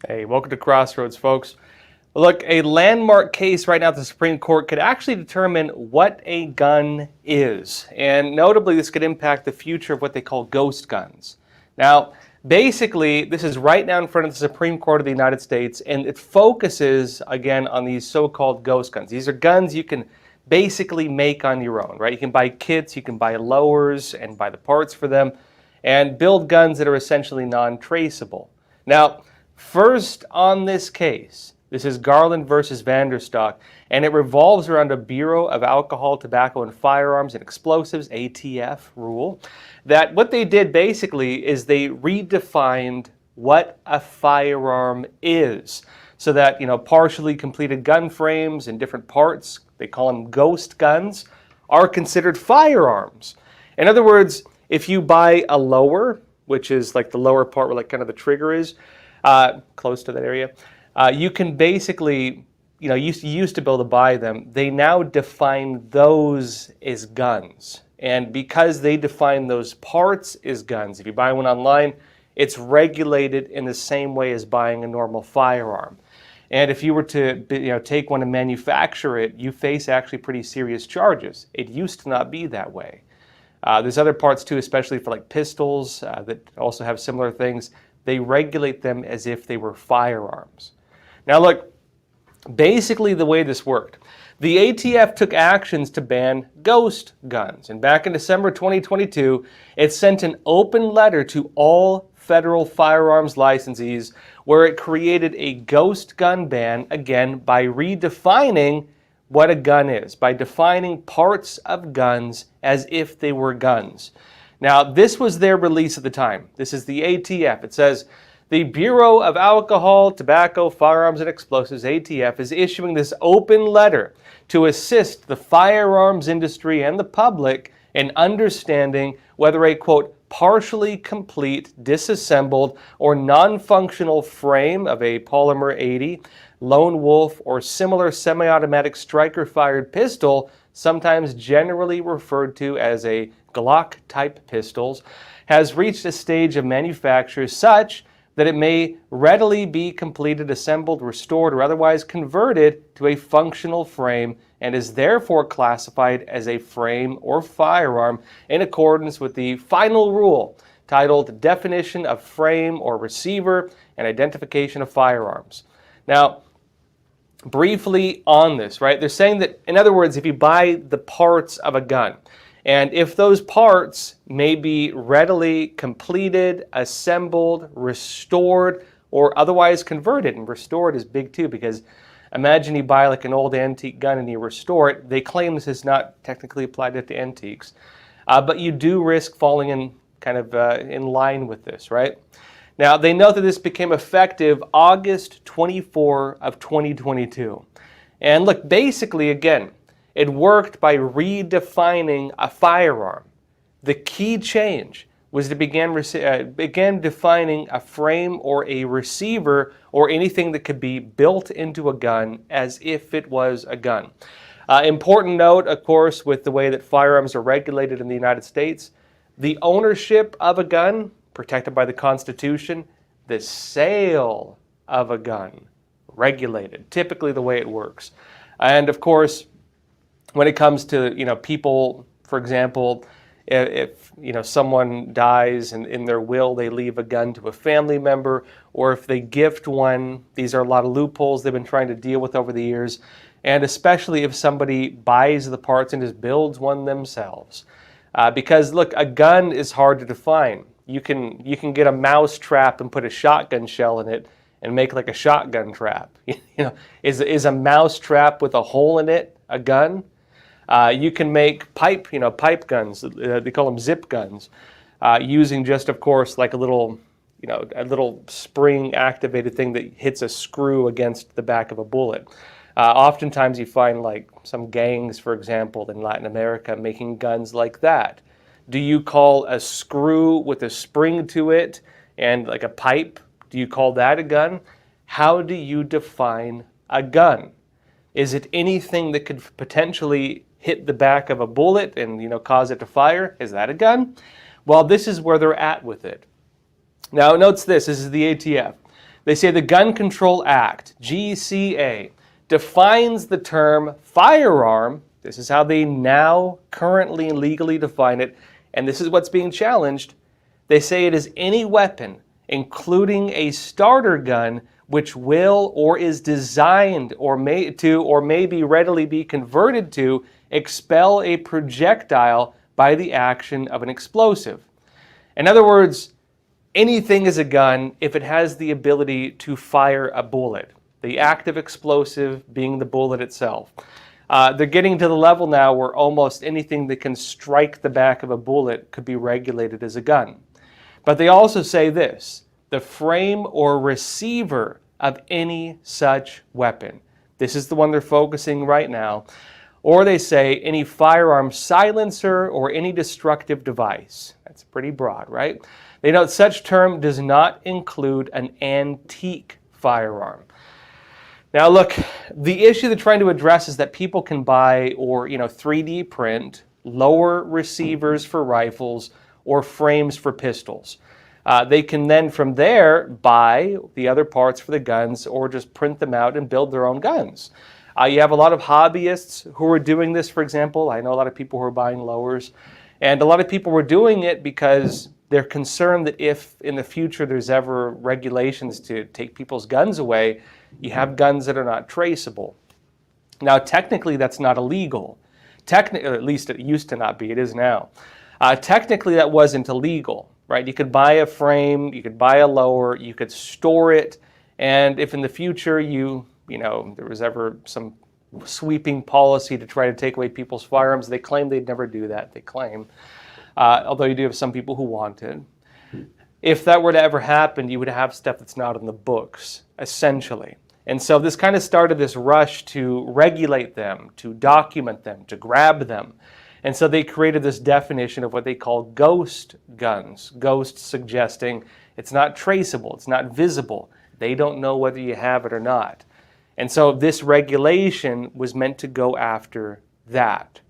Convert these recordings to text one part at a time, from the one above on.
Hey, welcome to Crossroads, folks. Look, a landmark case right now at the Supreme Court could actually determine what a gun is. And notably, this could impact the future of what they call ghost guns. Now, basically, this is right now in front of the Supreme Court of the United States, and it focuses, again, on these so-called ghost guns. These are guns you can basically make on your own, right? You can buy kits, you can buy lowers and buy the parts for them, and build guns that are essentially non-traceable. Now, first on this case, this is Garland versus Vanderstock, and it revolves around a Bureau of Alcohol, Tobacco, and Firearms and Explosives, ATF, rule, that what they did basically is they redefined what a firearm is, so that, partially completed gun frames and different parts, they call them ghost guns, are considered firearms. In other words, if you buy a lower, which is like the lower part where kind of the trigger is, close to that area, you can basically, you used to be able to buy them. They now define those as guns. And because they define those parts as guns, if you buy one online, it's regulated in the same way as buying a normal firearm. And if you were to take one and manufacture it, you face actually pretty serious charges. It used to not be that way. There's other parts too, especially for like pistols that also have similar things. They regulate them as if they were firearms. Now look, basically the way this worked, the ATF took actions to ban ghost guns. And back in December 2022, it sent an open letter to all federal firearms licensees where it created a ghost gun ban, again, by redefining what a gun is, by defining parts of guns as if they were guns. Now, this was their release at the time. This is the ATF. It says, the Bureau of Alcohol, Tobacco, Firearms, and Explosives, ATF, is issuing this open letter to assist the firearms industry and the public in understanding whether a, quote, partially complete, disassembled, or non-functional frame of a Polymer 80, Lone Wolf, or similar semi-automatic striker-fired pistol, sometimes generally referred to as a Glock-type pistols, has reached a stage of manufacture such that it may readily be completed, assembled, restored, or otherwise converted to a functional frame and is therefore classified as a frame or firearm in accordance with the final rule titled Definition of Frame or Receiver and Identification of Firearms. Now, briefly on this, right? They're saying that, in other words, if you buy the parts of a gun, and if those parts may be readily completed, assembled, restored, or otherwise converted, and restored is big too, because imagine you buy like an old antique gun and you restore it. They claim this is not technically applied to antiques, but you do risk falling in kind of in line with this, right? Now, they note that this became effective August 24 of 2022. And look, basically, again, it worked by redefining a firearm. The key change was to begin defining a frame or a receiver or anything that could be built into a gun as if it was a gun. Important note, of course, with the way that firearms are regulated in the United States, the ownership of a gun, protected by the Constitution, the sale of a gun, regulated, typically the way it works. And of course, when it comes to, people, for example, if someone dies and in their will they leave a gun to a family member, or if they gift one, these are a lot of loopholes they've been trying to deal with over the years, and especially if somebody buys the parts and just builds one themselves. Because look, a gun is hard to define. You can get a mouse trap and put a shotgun shell in it and make like a shotgun trap. Is a mouse trap with a hole in it a gun? You can make pipe guns. They call them zip guns, using just, of course, like a little spring-activated thing that hits a screw against the back of a bullet. Oftentimes, you find like some gangs, for example, in Latin America, making guns like that. Do you call a screw with a spring to it and like a pipe? Do you call that a gun? How do you define a gun? Is it anything that could potentially hit the back of a bullet and cause it to fire? Is that a gun? Well, this is where they're at with it. Now, notice this is the ATF. They say the Gun Control Act, GCA, defines the term firearm. This is how they now currently and legally define it, and this is what's being challenged. They say it is any weapon, including a starter gun, which will or is designed or may be readily be converted to expel a projectile by the action of an explosive. In other words, anything is a gun if it has the ability to fire a bullet, the active explosive being the bullet itself. They're getting to the level now where almost anything that can strike the back of a bullet could be regulated as a gun. But they also say this: the frame or receiver of any such weapon. This is the one they're focusing right now. Or they say any firearm silencer or any destructive device. That's pretty broad, right? They note such term does not include an antique firearm. Now look, the issue they're trying to address is that people can buy or 3D print lower receivers for rifles or frames for pistols. They can then from there buy the other parts for the guns or just print them out and build their own guns. You have a lot of hobbyists who are doing this, for example. I know a lot of people who are buying lowers. And a lot of people were doing it because they're concerned that if in the future there's ever regulations to take people's guns away, you have guns that are not traceable. Now, technically, that's not illegal. Or at least it used to not be. It is now. Technically, that wasn't illegal. Right? You could buy a frame, you could buy a lower, you could store it, and if in the future there was ever some sweeping policy to try to take away people's firearms, they claim they'd never do that. They claim, although you do have some people who want it. If that were to ever happen, you would have stuff that's not in the books, essentially. And so this kind of started this rush to regulate them, to document them, to grab them. And so they created this definition of what they call ghost guns. Ghost suggesting it's not traceable, it's not visible. They don't know whether you have it or not. And so this regulation was meant to go after that.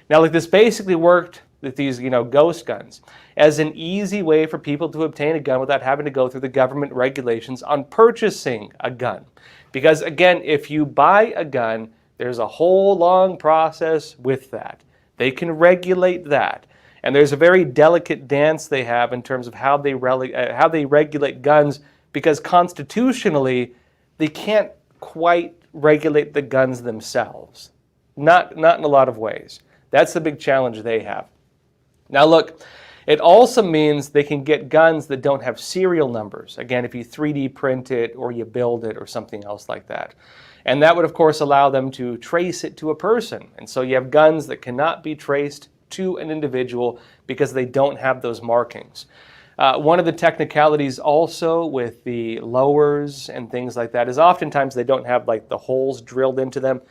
Now, this basically worked with these, ghost guns as an easy way for people to obtain a gun without having to go through the government regulations on purchasing a gun. Because again, if you buy a gun, there's a whole long process with that. They can regulate that. And there's a very delicate dance they have in terms of how they regulate guns, because constitutionally, they can't quite regulate the guns themselves. Not in a lot of ways. That's the big challenge they have. Now look, it also means they can get guns that don't have serial numbers. Again, if you 3D print it or you build it or something else like that. And that would, of course, allow them to trace it to a person. And so you have guns that cannot be traced to an individual because they don't have those markings. One of the technicalities also with the lowers and things like that is oftentimes they don't have the holes drilled into them.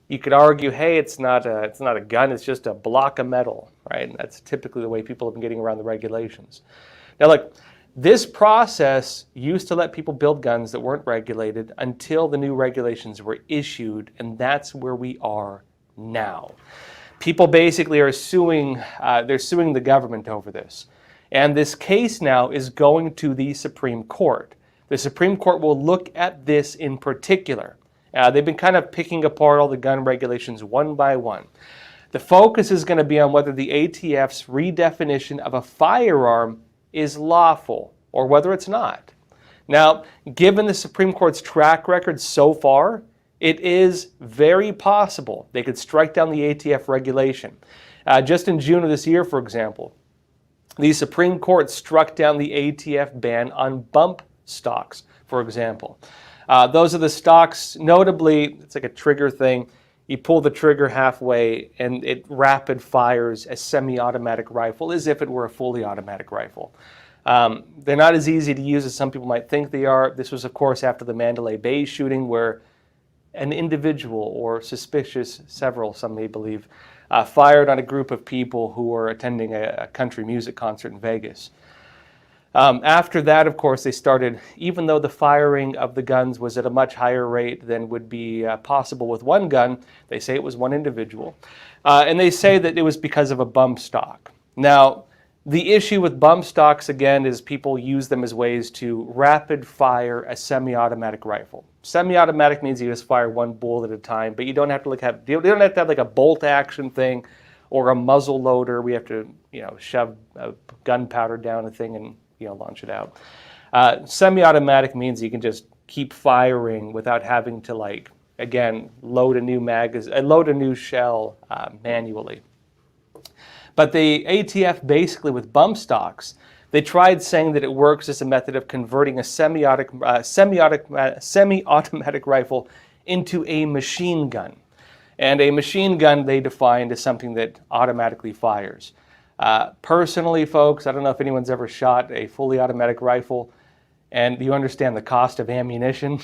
You could argue, hey, it's not a gun, it's just a block of metal, right? And that's typically the way people have been getting around the regulations. Now look, this process used to let people build guns that weren't regulated until the new regulations were issued, and that's where we are now. People basically are suing the government over this. And this case now is going to the Supreme Court. The Supreme Court will look at this in particular. They've been kind of picking apart all the gun regulations one by one. The focus is going to be on whether the ATF's redefinition of a firearm is lawful or whether it's not. Now, given the Supreme Court's track record so far, it is very possible they could strike down the ATF regulation. Just in June of this year, for example, the Supreme Court struck down the ATF ban on bump stocks, for example. Those are the stocks, notably, it's like a trigger thing. You pull the trigger halfway and it rapid fires a semi-automatic rifle as if it were a fully automatic rifle. They're not as easy to use as some people might think they are. This was, of course, after the Mandalay Bay shooting where an individual or several, some may believe, fired on a group of people who were attending a country music concert in Vegas. After that, of course, they started, even though the firing of the guns was at a much higher rate than would be possible with one gun, they say it was one individual. And they say that it was because of a bump stock. Now, The issue with bump stocks, again, is people use them as ways to rapid fire a semi-automatic rifle. Semi-automatic means you just fire one bullet at a time, but you don't have to you don't have to have like a bolt action thing or a muzzle loader. We have to, shove gunpowder down a thing and, launch it out. Semi-automatic means you can just keep firing without having to, again, load a new shell manually. But the ATF basically with bump stocks, they tried saying that it works as a method of converting a semi-automatic rifle into a machine gun. And a machine gun they defined as something that automatically fires. Personally, folks, I don't know if anyone's ever shot a fully automatic rifle, and you understand the cost of ammunition.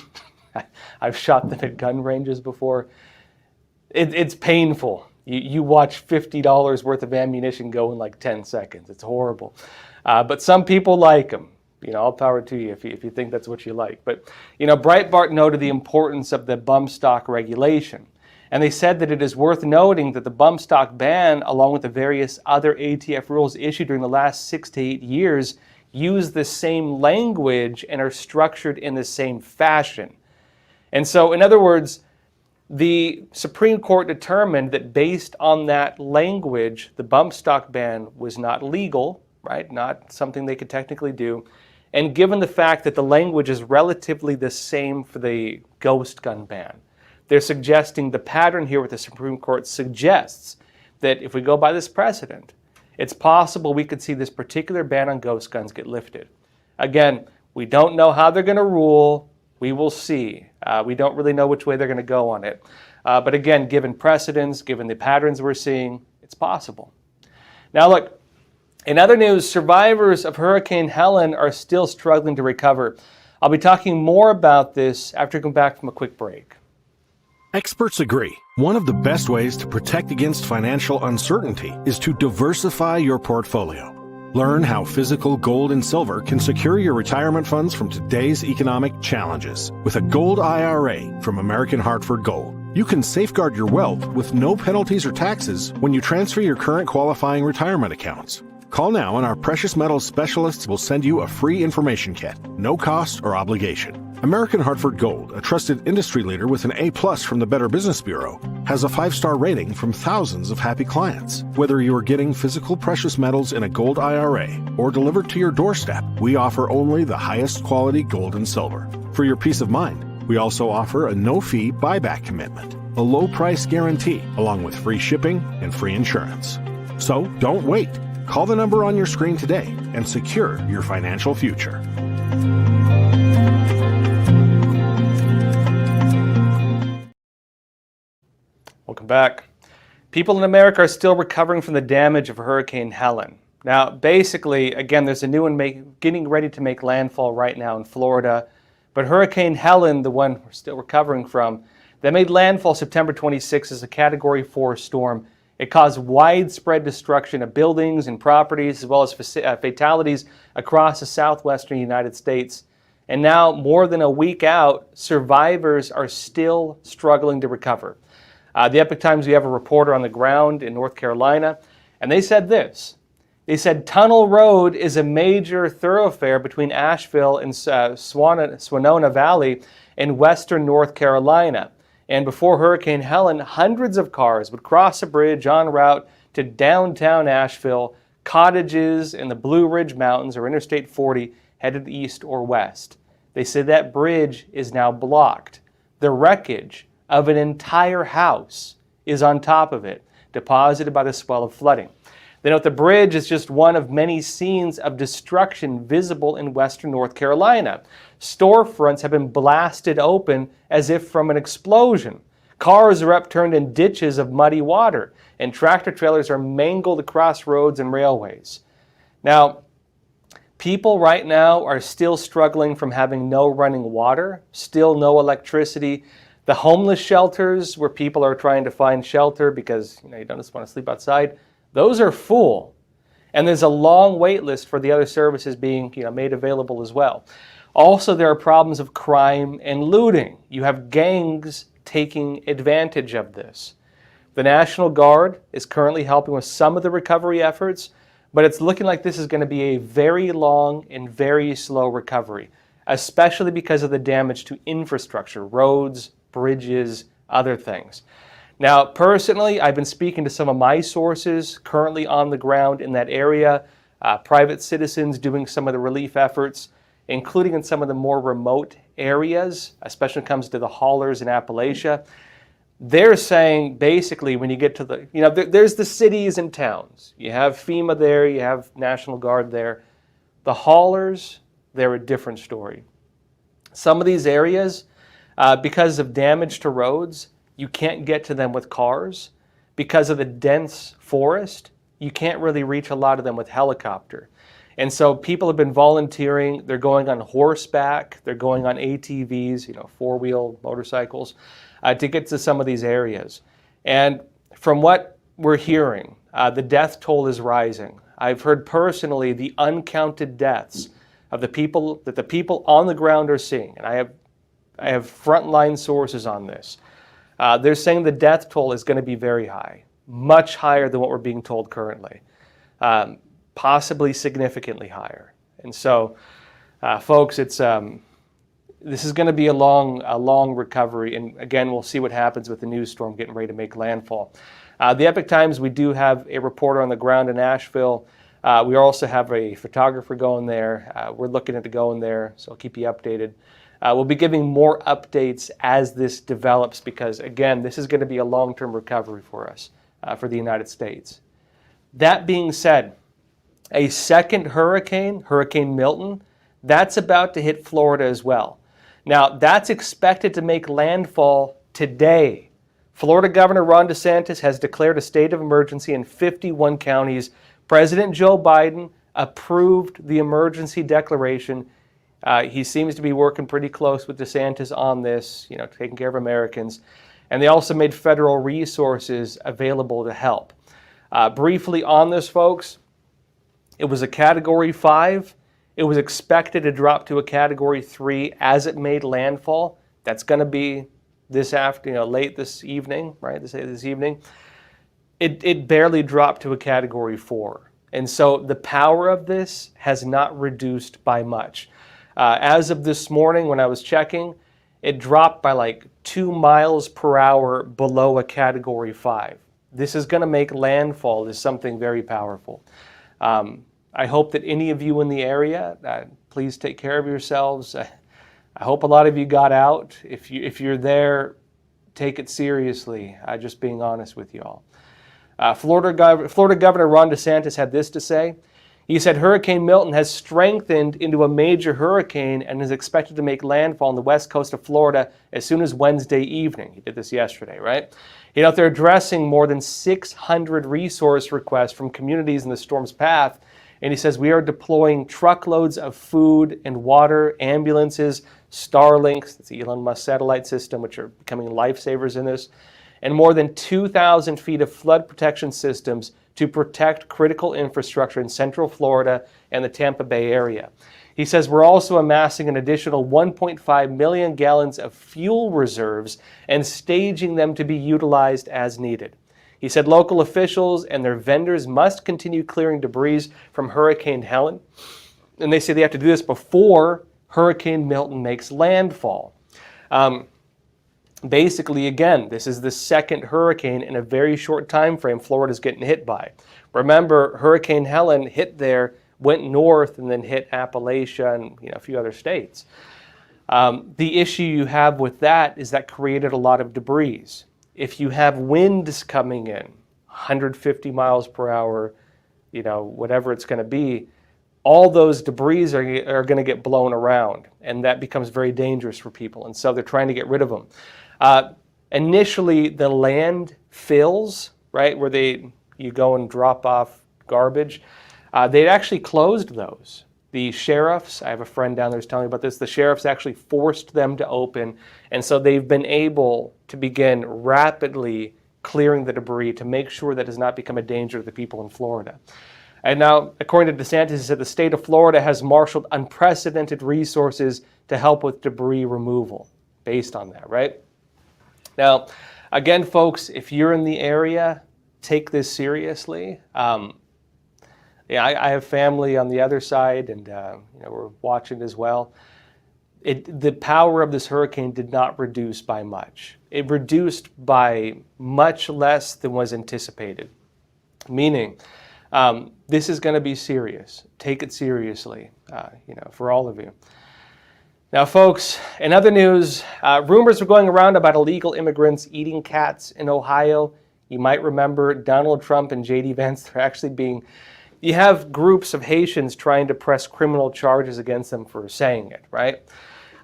I've shot them at gun ranges before. It's painful. You watch $50 worth of ammunition go in like 10 seconds. It's horrible. But some people like them. All power to you if you think that's what you like. But, Breitbart noted the importance of the bump stock regulation. And they said that it is worth noting that the Bumstock Ban, along with the various other ATF rules issued during the last 6 to 8 years, use the same language and are structured in the same fashion. And so, in other words, the Supreme Court determined that based on that language, the Bumstock Ban was not legal, right? Not something they could technically do. And given the fact that the language is relatively the same for the ghost gun ban, they're suggesting the pattern here with the Supreme Court suggests that if we go by this precedent, it's possible we could see this particular ban on ghost guns get lifted. Again, we don't know how they're going to rule. We will see. We don't really know which way they're going to go on it. But again, given precedents, given the patterns we're seeing, it's possible. Now look, in other news, survivors of Hurricane Helen are still struggling to recover. I'll be talking more about this after we come back from a quick break. Experts agree. One of the best ways to protect against financial uncertainty is to diversify your portfolio. Learn how physical gold and silver can secure your retirement funds from today's economic challenges. With a gold IRA from American Hartford Gold, you can safeguard your wealth with no penalties or taxes when you transfer your current qualifying retirement accounts. Call now and our precious metals specialists will send you a free information kit, no cost or obligation. American Hartford Gold, a trusted industry leader with an A+ from the Better Business Bureau, has a 5-star rating from thousands of happy clients. Whether you are getting physical precious metals in a gold IRA or delivered to your doorstep, we offer only the highest quality gold and silver. For your peace of mind, we also offer a no-fee buyback commitment, a low price guarantee, along with free shipping and free insurance. So don't wait. Call the number on your screen today and secure your financial future. Welcome back. People in America are still recovering from the damage of Hurricane Helen. Now, basically, again, there's a new one getting ready to make landfall right now in Florida. But Hurricane Helen, the one we're still recovering from, that made landfall September 26 as a Category 4 storm. It caused widespread destruction of buildings and properties, as well as fatalities across the southwestern United States. And now, more than a week out, survivors are still struggling to recover. The Epoch Times, we have a reporter on the ground in North Carolina, and they said this. They said Tunnel Road is a major thoroughfare between Asheville and Swannanoa Valley in western North Carolina. And before Hurricane Helen, hundreds of cars would cross a bridge en route to downtown Asheville, cottages in the Blue Ridge Mountains or Interstate 40 headed east or west. They said that bridge is now blocked. The wreckage of an entire house is on top of it, deposited by the swell of flooding. They note the bridge is just one of many scenes of destruction visible in western North Carolina. Storefronts have been blasted open as if from an explosion. Cars are upturned in ditches of muddy water, and tractor trailers are mangled across roads and railways. Now, people right now are still struggling from having no running water, still no electricity. The homeless shelters where people are trying to find shelter because you don't just want to sleep outside, those are full. And there's a long wait list for the other services being made available as well. Also, there are problems of crime and looting. You have gangs taking advantage of this. The National Guard is currently helping with some of the recovery efforts, but it's looking like this is going to be a very long and very slow recovery, especially because of the damage to infrastructure, roads, bridges, other things. Now, personally, I've been speaking to some of my sources currently on the ground in that area, private citizens doing some of the relief efforts, including in some of the more remote areas, especially when it comes to the haulers in Appalachia. They're saying basically when you get to the, there's the cities and towns. You have FEMA there, you have National Guard there. The haulers, they're a different story. Some of these areas, because of damage to roads, you can't get to them with cars. Because of the dense forest, you can't really reach a lot of them with helicopter. And so people have been volunteering. They're going on horseback. They're going on ATVs, four-wheel motorcycles, to get to some of these areas. And from what we're hearing, the death toll is rising. I've heard personally the uncounted deaths of the people that the people on the ground are seeing. And I have frontline sources on this. They're saying the death toll is going to be very high, much higher than what we're being told currently, possibly significantly higher. And so, folks, this is going to be a long recovery. And again, we'll see what happens with the news storm getting ready to make landfall. The Epoch Times, we do have a reporter on the ground in Asheville. We also have a photographer going there. We're looking into going there, so I'll keep you updated. We'll be giving more updates as this develops because, again, this is going to be a long-term recovery for us, for the United States. That being said, a second hurricane, Hurricane Milton, that's about to hit Florida as well. Now, that's expected to make landfall today. Florida Governor Ron DeSantis has declared a state of emergency in 51 counties. President Joe Biden approved the emergency declaration. He seems to be working pretty close with DeSantis on this, taking care of Americans. And they also made federal resources available to help. Briefly on this, folks, it was a Category 5. It was expected to drop to a Category 3 as it made landfall. That's going to be late this evening, right? This evening. It barely dropped to a Category 4. And so the power of this has not reduced by much. As of this morning, when I was checking, it dropped by like 2 miles per hour below a Category 5. This is going to make landfall as something very powerful. I hope that any of you in the area, please take care of yourselves. I hope a lot of you got out. If you're there, take it seriously. Just being honest with you all. Florida Governor Ron DeSantis had this to say. He said Hurricane Milton has strengthened into a major hurricane and is expected to make landfall on the west coast of Florida as soon as Wednesday evening. He did this yesterday, right? They're addressing more than 600 resource requests from communities in the storm's path. And he says, we are deploying truckloads of food and water, ambulances, Starlinks, that's the Elon Musk satellite system, which are becoming lifesavers in this, and more than 2,000 feet of flood protection systems to protect critical infrastructure in Central Florida and the Tampa Bay area. He says we're also amassing an additional 1.5 million gallons of fuel reserves and staging them to be utilized as needed. He said local officials and their vendors must continue clearing debris from Hurricane Helen. And they say they have to do this before Hurricane Milton makes landfall. Basically, again, this is the second hurricane in a very short time frame Florida's getting hit by. Remember, Hurricane Helen hit there, went north, and then hit Appalachia and a few other states. The issue you have with that is that created a lot of debris. If you have winds coming in, 150 miles per hour, whatever it's going to be, all those debris are going to get blown around, and that becomes very dangerous for people. And so they're trying to get rid of them. Initially, the land fills, right, where you go and drop off garbage. They'd actually closed those. The sheriffs, I have a friend down there who's telling me about this, the sheriffs actually forced them to open, and so they've been able to begin rapidly clearing the debris to make sure that does not become a danger to the people in Florida. And now, according to DeSantis, he said the state of Florida has marshaled unprecedented resources to help with debris removal based on that, right? Now, again, folks, if you're in the area, take this seriously. Yeah, I have family on the other side, and we're watching as well. The power of this hurricane did not reduce by much. It reduced by much less than was anticipated, meaning this is going to be serious. Take it seriously, for all of you. Now, folks, in other news, rumors are going around about illegal immigrants eating cats in Ohio. You might remember Donald Trump and J.D. Vance. They're actually you have groups of Haitians trying to press criminal charges against them for saying it, right?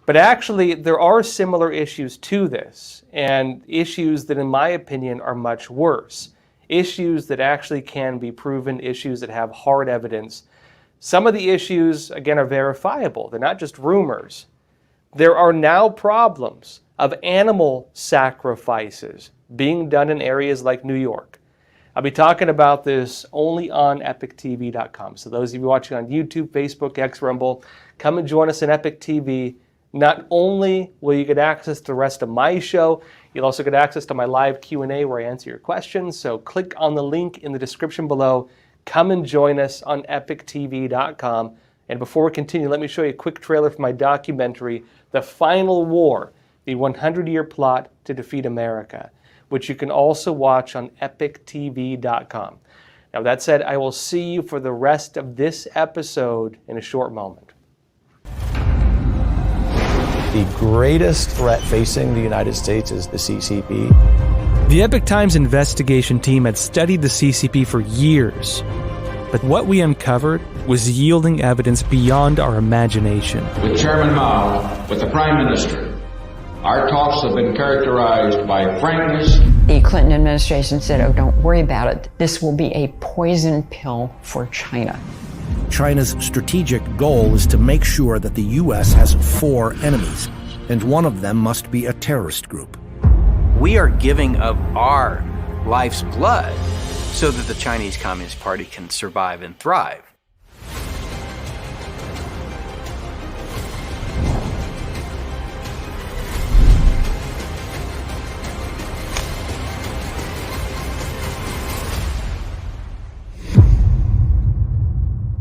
But actually, there are similar issues to this, and issues that, in my opinion, are much worse. Issues that actually can be proven, issues that have hard evidence. Some of the issues, again, are verifiable. They're not just rumors. There are now problems of animal sacrifices being done in areas like New York. I'll be talking about this only on EpochTV.com. So those of you watching on YouTube, Facebook, X, Rumble, come and join us on Epoch TV. Not only will you get access to the rest of my show, you'll also get access to my live Q&A where I answer your questions. So click on the link in the description below. Come and join us on EpochTV.com. And before we continue, let me show you a quick trailer for my documentary, The Final War, the 100-Year Plot to Defeat America, which you can also watch on EpochTV.com. Now, that said, I will see you for the rest of this episode in a short moment. The greatest threat facing the United States is the CCP. The Epoch Times investigation team had studied the CCP for years, but what we uncovered was yielding evidence beyond our imagination. With Chairman Mao, with the Prime Minister, our talks have been characterized by frankness. The Clinton administration said, oh, don't worry about it. This will be a poison pill for China. China's strategic goal is to make sure that the U.S. has 4 enemies, and one of them must be a terrorist group. We are giving of our life's blood so that the Chinese Communist Party can survive and thrive.